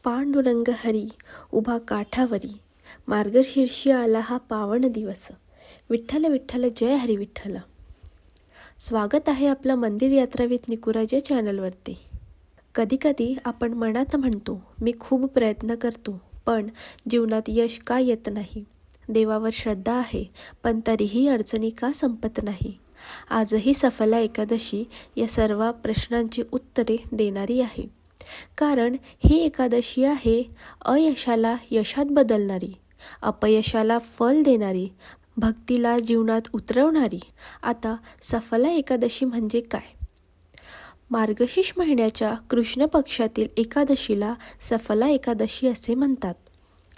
पांडुरंग हरी उभा काठावरी, मार्गशीर्षी आला हा पावन दिवस. विठ्ठल विठ्ठल जय हरी विठ्ठल. स्वागत आहे आपलं मंदिर यात्रा विथ निकुराज या चॅनलवरती. कधी कधी आपण मनात म्हणतो, मी खूप प्रयत्न करतो पण जीवनात यश का येत नाही. देवावर श्रद्धा आहे पण तरीही अडचणी का संपत नाही. आजही सफला एकादशी या सर्व प्रश्नांची उत्तरे देणारी आहे. कारण ही एकादशी आहे अयशाला यशात बदलणारी, अपयशाला फल देणारी, भक्तीला जीवनात उतरवणारी. आता सफला एकादशी म्हणजे काय? मार्गशीर्ष महिन्याच्या कृष्ण पक्षातील एकादशीला सफला एकादशी असे म्हणतात.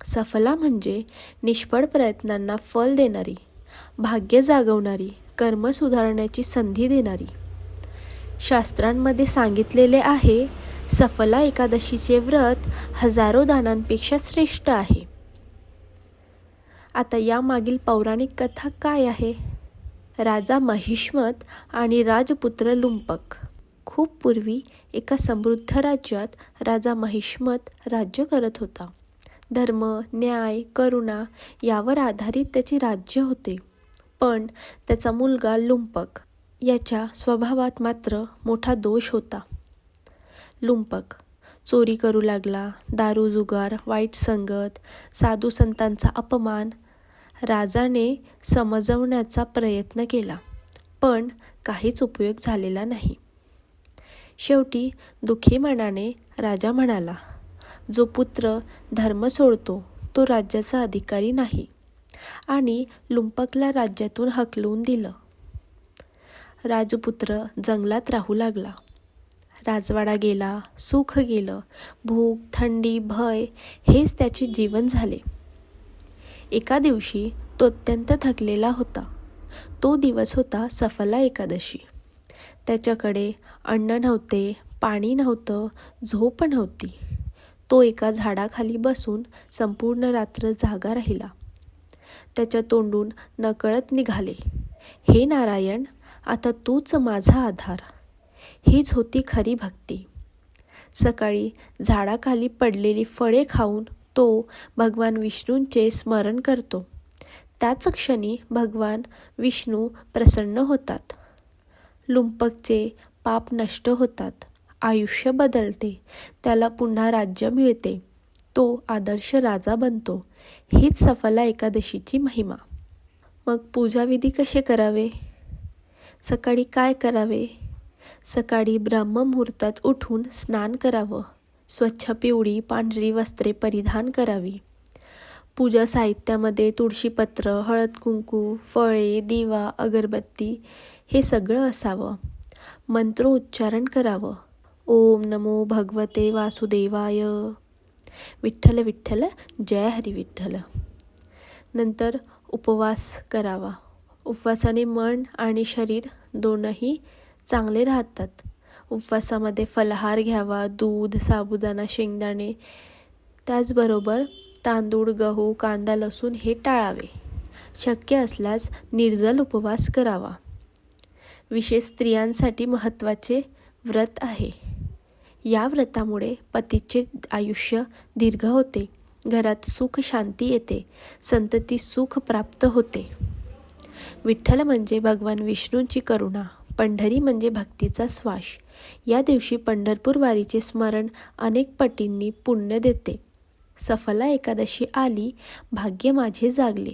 सफला म्हणजे निष्फळ प्रयत्नांना फल देणारी, भाग्य जागवणारी, कर्म सुधारण्याची संधी देणारी. शास्त्रांमध्ये सांगितलेले आहे, सफला एकादशीचे व्रत हजारो दानांपेक्षा श्रेष्ठ आहे. आता यामागील पौराणिक कथा काय आहे? राजा महिष्मत आणि राजपुत्र लुंपक. खूप पूर्वी एका समृद्ध राज्यात राजा महिष्मत राज्य करत होता. धर्म, न्याय, करुणा यावर आधारित त्याचे राज्य होते. पण त्याचा मुलगा लुंपक याच्या स्वभावात मात्र मोठा दोष होता. लुंपक चोरी करू लागला, दारू जुगार, वाईट संगत, साधू संतांचा अपमान. राजाने समजवण्याचा प्रयत्न केला पण काहीच उपयोग झालेला नाही. शेवटी दुःखी मनाने राजा म्हणाला, जो पुत्र धर्म सोडतो तो राज्याचा अधिकारी नाही, आणि लुंपकला राज्यातून हकलून दिलं. राजपुत्र जंगलात राहू लागला. राजवाडा गेला, सुख गेलं, भूक, थंडी, भय हेच त्याचे जीवन झाले. एका दिवशी तो अत्यंत थकलेला होता. तो दिवस होता सफला एकादशी. त्याच्याकडे अन्न नव्हते, पाणी नव्हतं, झोप नव्हती. तो एका झाडाखाली बसून संपूर्ण रात्र जागा राहिला. त्याच्या तोंडून नकळत निघाले, हे नारायण, आता तूच माझा आधार. हीच होती खरी भक्ती. सकाळी झाडाखाली पडलेली फळे खाऊन तो भगवान विष्णूंचे स्मरण करतो. त्याच क्षणी भगवान विष्णू प्रसन्न होतात. लुंपकचे पाप नष्ट होतात, आयुष्य बदलते, त्याला पुन्हा राज्य मिळते, तो आदर्श राजा बनतो. हीच सफला एकादशीची महिमा. मग पूजाविधी कसे करावे? सकाळी काय करावे? सकाळी ब्रह्ममुहूर्तात उठून स्नान करावं. स्वच्छ पिवळी पांढरी वस्त्रे परिधान करावी. पूजा साहित्यामध्ये तुळशीपत्र, हळद कुंकू, फळे, दिवा, अगरबत्ती हे सगळं असावं. मंत्रोच्चारण करावं. ओम नमो भगवते वासुदेवाय. विठ्ठल विठ्ठल जय हरी विठ्ठल. नंतर उपवास करावा. उपवासाने मन आणि शरीर दोनही चांगले राहतात. उपवासामध्ये फलाहार घ्यावा, दूध, साबुदाणा, शेंगदाणे, त्याचबरोबर तांदूळ, गहू, कांदा, लसूण हे टाळावे. शक्य असल्यास निर्जल उपवास करावा. विशेष स्त्रियांसाठी महत्त्वाचे व्रत आहे. या व्रतामुळे पतीचे आयुष्य दीर्घ होते, घरात सुख शांती येते, संतती सुख प्राप्त होते. विठ्ठल म्हणजे भगवान विष्णूंची करुणा, पंढरी म्हणजे भक्तीचा श्वास. या दिवशी पंढरपूर वारीचे स्मरण अनेक पटींनी पुण्य देते. सफला एकादशी आली, भाग्य माझे जागले.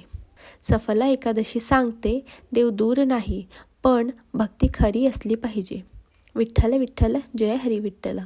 सफला एकादशी सांगते, देव दूर नाही पण भक्ती खरी असली पाहिजे. विठ्ठल विठ्ठल जय हरी विठ्ठल.